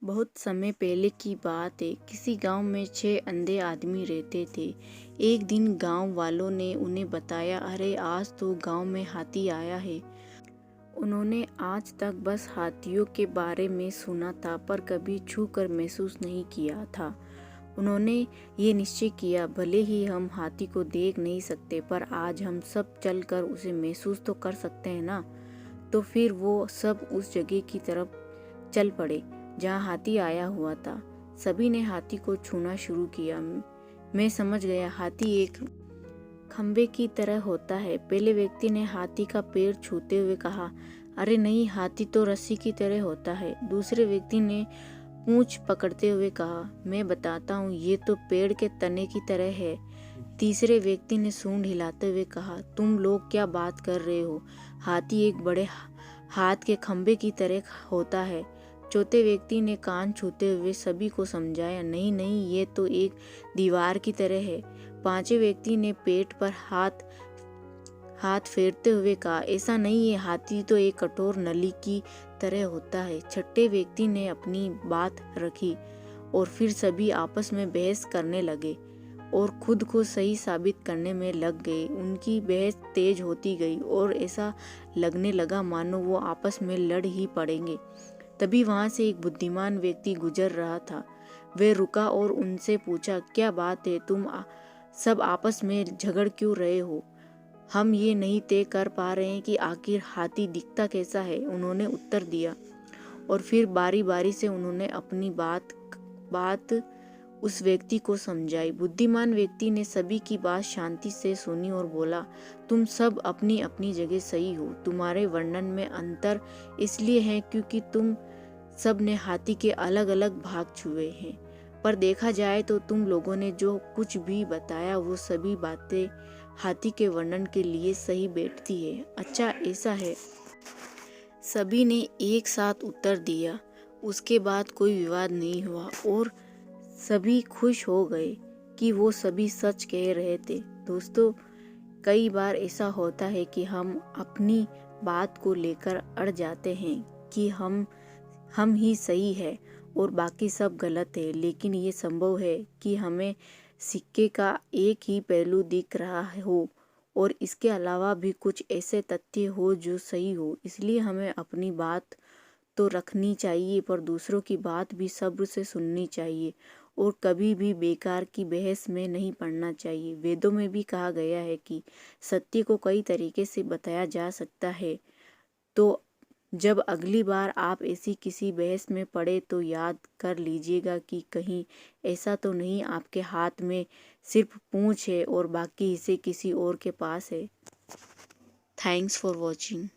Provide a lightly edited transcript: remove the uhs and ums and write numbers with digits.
बहुत समय पहले की बात है। किसी गांव में 6 अंधे आदमी रहते थे। एक दिन गांव वालों ने उन्हें बताया, अरे आज तो गांव में हाथी आया है। उन्होंने आज तक बस हाथियों के बारे में सुना था, पर कभी छू कर महसूस नहीं किया था। उन्होंने ये निश्चय किया, भले ही हम हाथी को देख नहीं सकते, पर आज हम सब चलकर उसे महसूस तो कर सकते हैं ना। तो फिर वो सब उस जगह की तरफ चल पड़े जहाँ हाथी आया हुआ था। सभी ने हाथी को छूना शुरू किया। मैं समझ गया, हाथी एक खंबे की तरह होता है। पहले व्यक्ति ने हाथी का पैर छूते हुए कहा, अरे नहीं, हाथी तो रस्सी की तरह होता है। दूसरे व्यक्ति ने पूंछ पकड़ते हुए कहा, मैं बताता हूँ, ये तो पेड़ के तने की तरह है। तीसरे व्यक्ति ने सूंड हिलाते हुए कहा, तुम लोग क्या बात कर रहे हो, हाथी एक बड़े हाथ के खंबे की तरह होता है। चौथे व्यक्ति ने कान छूते हुए सभी को समझाया, नहीं नहीं, ये तो एक दीवार की तरह है। पांचवें व्यक्ति ने पेट पर हाथ फेरते हुए कहा, ऐसा नहीं है, हाथी तो एक कठोर नली की तरह होता है। छठे व्यक्ति ने अपनी बात रखी और फिर सभी आपस में बहस करने लगे और खुद को सही साबित करने में लग गए। उनकी बहस तेज होती गई और ऐसा लगने लगा मानो वो आपस में लड़ ही पड़ेंगे। तभी वहां से एक बुद्धिमान व्यक्ति गुजर रहा था। वह रुका और उनसे पूछा, क्या बात है, तुम सब आपस में झगड़ क्यों रहे हो? हम ये नहीं तय कर पा रहे हैं कि आखिर हाथी दिखता कैसा है, उन्होंने उत्तर दिया। और फिर बारी बारी से उन्होंने अपनी बात उस व्यक्ति को समझाई। बुद्धिमान व्यक्ति ने सभी की बात शांति से सुनी और बोला, तुम सब अपनी अपनी जगह सही हो। तुम्हारे वर्णन में अंतर इसलिए है क्योंकि तुम सब ने हाथी के अलग अलग भाग छुए हैं, पर देखा जाए तो तुम लोगों ने जो कुछ भी बताया वो सभी बातें हाथी के वर्णन के लिए सही बैठती है। अच्छा, ऐसा है, सभी ने एक साथ उत्तर दिया। उसके बाद कोई विवाद नहीं हुआ और सभी खुश हो गए कि वो सभी सच कह रहे थे। दोस्तों, कई बार ऐसा होता है कि हम अपनी बात को लेकर अड़ जाते हैं कि हम ही सही है और बाकी सब गलत है। लेकिन ये संभव है कि हमें सिक्के का एक ही पहलू दिख रहा हो और इसके अलावा भी कुछ ऐसे तथ्य हो जो सही हो। इसलिए हमें अपनी बात तो रखनी चाहिए, पर दूसरों की बात भी सब्र से सुननी चाहिए और कभी भी बेकार की बहस में नहीं पड़ना चाहिए। वेदों में भी कहा गया है कि सत्य को कई तरीके से बताया जा सकता है। तो जब अगली बार आप ऐसी किसी बहस में पड़े तो याद कर लीजिएगा कि कहीं ऐसा तो नहीं आपके हाथ में सिर्फ पूंछ है और बाकी हिस्से किसी और के पास है। Thanks for watching.